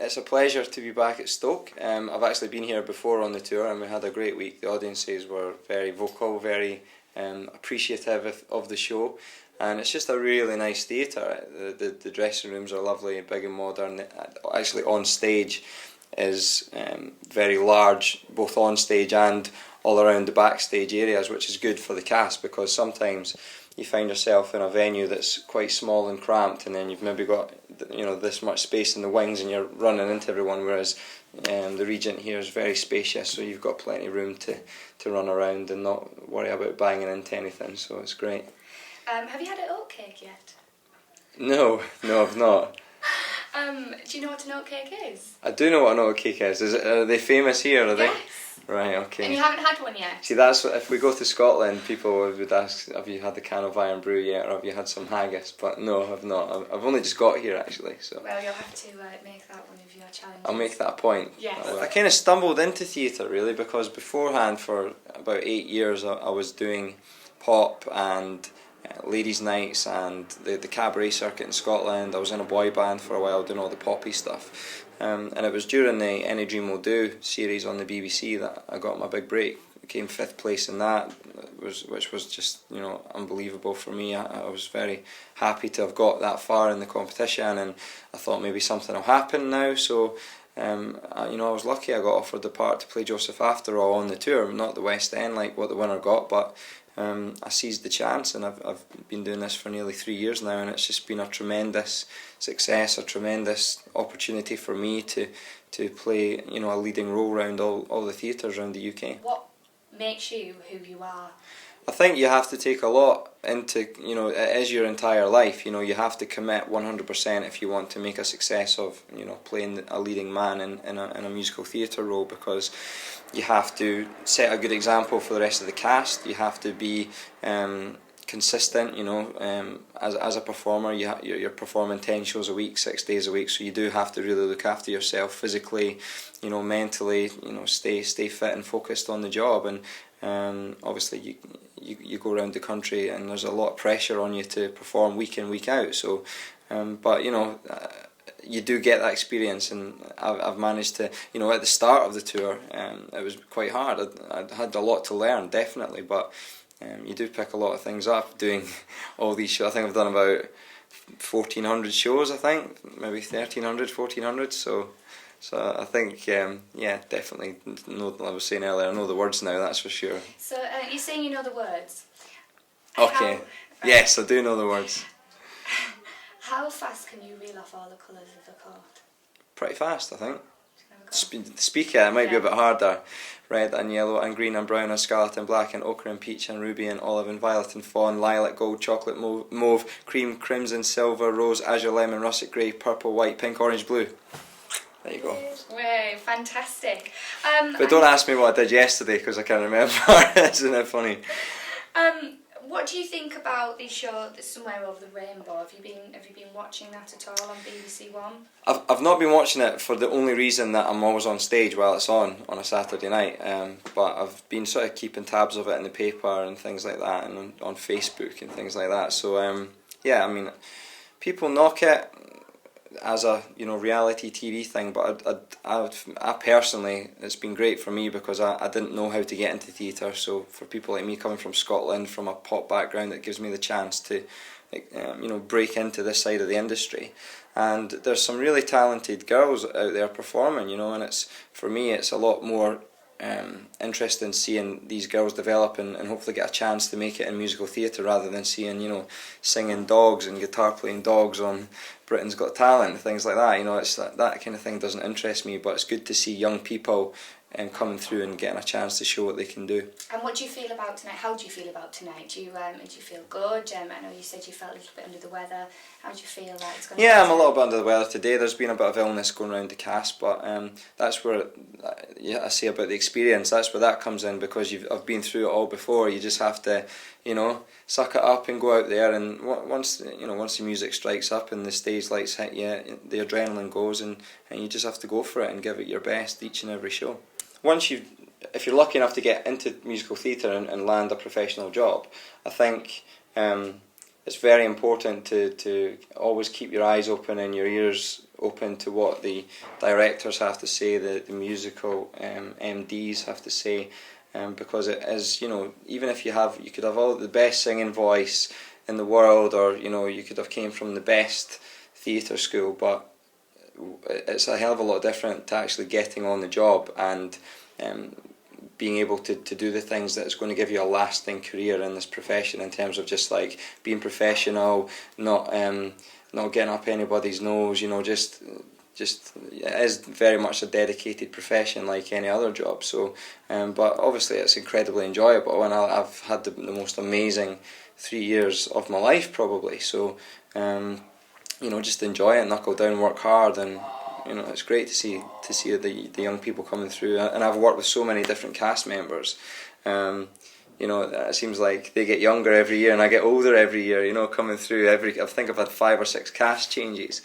It's a pleasure to be back at Stoke. I've actually been here before on the tour and we had a great week. The audiences were very vocal, very appreciative of the show, and it's just a really nice theatre. The dressing rooms are lovely, big and modern. Actually on stage is very large, both on stage and all around the backstage areas, which is good for the cast, because sometimes you find yourself in a venue that's quite small and cramped, and then you've maybe got this much space in the wings and you're running into everyone, whereas the Regent here is very spacious, so you've got plenty of room to run around and not worry about banging into anything, so it's great. Have you had an oatcake yet? No, I've not. Do you know what an oatcake is? I do know what an oatcake is. Are they famous here, are they? Yes. Right, okay. And you haven't had one yet? See, that's what, if we go to Scotland, people would ask, have you had the can of iron brew yet, or have you had some haggis? But no, I've not. I've only just got here, actually. So. Well, you'll have to make that one of your challenges. I'll make that a point. Yes. I kind of stumbled into theatre, really, because beforehand, for about 8 years, I was doing pop and ladies' nights and the cabaret circuit in Scotland. I was in a boy band for a while doing all the poppy stuff. And it was during the Any Dream Will Do series on the BBC that I got my big break. I came 5th place in that, which was just unbelievable for me. I was very happy to have got that far in the competition, and I thought maybe something will happen now. So I was lucky I got offered the part to play Joseph after all on the tour, not the West End like what the winner got, but I seized the chance, and I've been doing this for nearly 3 years now, and it's just been a tremendous success, a tremendous opportunity for me to play a leading role around all the theatres around the UK. What makes you who you are? I think you have to take a lot into, it is your entire life, you have to commit 100% if you want to make a success of, playing a leading man in a musical theatre role, because you have to set a good example for the rest of the cast. You have to be consistent, as a performer. You're performing 10 shows a week, 6 days a week, so you do have to really look after yourself physically, mentally, stay fit and focused on the job. And obviously you go around the country and there's a lot of pressure on you to perform week in, week out. So, but you do get that experience, and I've managed to, at the start of the tour, it was quite hard. I had a lot to learn, definitely, but you do pick a lot of things up doing all these shows. I think I've done about 1,400 shows, maybe 1,300, 1,400, so I think, definitely, I was saying earlier, I know the words now, that's for sure. So you're saying you know the words? Okay, yes, I do know the words. How fast can you reel off all the colours of the court? Pretty fast, I think. Speak it might be a bit harder. Red and yellow and green and brown and scarlet and black and ochre and peach and ruby and olive and violet and fawn, lilac, gold, chocolate, mauve, cream, crimson, silver, rose, azure, lemon, russet, grey, purple, white, pink, orange, blue. There you go. Way, fantastic. But don't ask me what I did yesterday, because I can't remember. Isn't it funny? What do you think about the show Somewhere Over the Rainbow? Have you been watching that at all on BBC One? I've not been watching it for the only reason that I'm always on stage while it's on a Saturday night. But I've been sort of keeping tabs of it in the paper and things like that, and on Facebook and things like that. So people knock it as a reality TV thing, but I personally, it's been great for me, because I didn't know how to get into theatre. So for people like me coming from Scotland, from a pop background, it gives me the chance to break into this side of the industry. And there's some really talented girls out there performing, and it's, for me, it's a lot more interesting seeing these girls develop and hopefully get a chance to make it in musical theatre, rather than seeing singing dogs and guitar playing dogs on Britain's Got Talent, things like that. It's that kind of thing doesn't interest me, but it's good to see young people coming through and getting a chance to show what they can do. And what do you feel about tonight? How do you feel about tonight? Do you feel good? I know you said you felt a little bit under the weather. How do you feel like it's going to be? I'm a little bit under the weather today. There's been a bit of illness going around the cast, but that's where I say about the experience. That's where that comes in, because I've been through it all before. You just have to, suck it up and go out there. And once the music strikes up and the stage lights hit you, the adrenaline goes, and you just have to go for it and give it your best each and every show. If you're lucky enough to get into musical theatre and land a professional job, I think it's very important to always keep your eyes open and your ears open to what the directors have to say, the musical MDs have to say, because it is, you know, even if you could have all the best singing voice in the world, or you know, you could have came from the best theatre school, but it's a hell of a lot different to actually getting on the job and being able to do the things that's going to give you a lasting career in this profession, in terms of just like being professional, not getting up anybody's nose, you know, just it is very much a dedicated profession like any other job. So but obviously it's incredibly enjoyable, and I've had the most amazing 3 years of my life probably. So you know, just enjoy it, knuckle down, work hard, and you know, it's great to see the young people coming through. And I've worked with so many different cast members. You know, it seems like they get younger every year, and I get older every year. You know, coming through I think I've had 5 or 6 cast changes,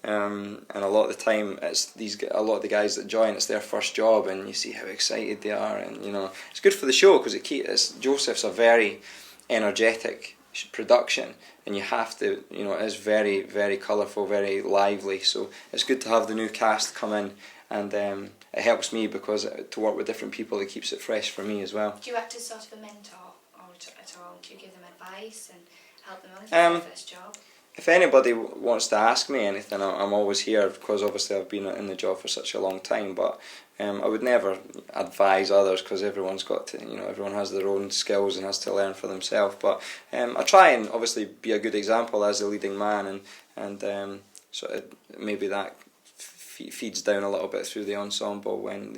and a lot of the time it's a lot of the guys that join, it's their first job, and you see how excited they are, and you know, it's good for the show because Joseph's a very energetic production, and you have to, you know, it is very, very colourful, very lively, so it's good to have the new cast come in, and it helps me because to work with different people, it keeps it fresh for me as well. Do you act as sort of a mentor or at all? Do you give them advice and help them on if it's their first job? If anybody wants to ask me anything, I'm always here, because obviously I've been in the job for such a long time, but I would never advise others, because everyone's got to, you know, everyone has their own skills and has to learn for themselves, but I try and obviously be a good example as the leading man, and so maybe that feeds down a little bit through the ensemble when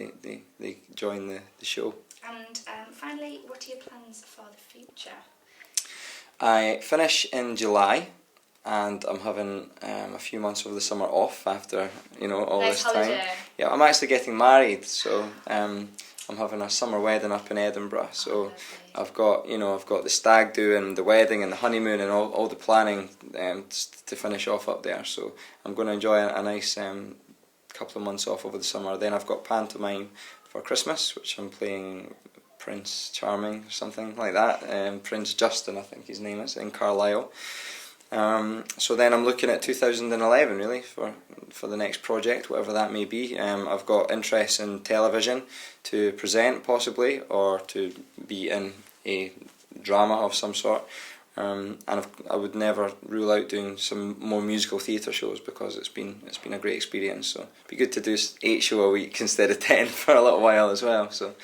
they join the show. And finally, what are your plans for the future? I finish in July, and I'm having a few months over the summer off after, you know, all nice this holiday. time. Yeah, I'm actually getting married, so I'm having a summer wedding up in Edinburgh. So I've got the stag do and the wedding and the honeymoon and all the planning to finish off up there. So I'm going to enjoy a nice couple of months off over the summer. Then I've got pantomime for Christmas, which I'm playing Prince Charming or something like that. Prince Justin, I think his name is, in Carlisle. So then I'm looking at 2011 really for the next project, whatever that may be. I've got interest in television to present possibly, or to be in a drama of some sort. And I would never rule out doing some more musical theatre shows, because it's been a great experience. So it'd be good to do 8 shows a week instead of 10 for a little while as well. So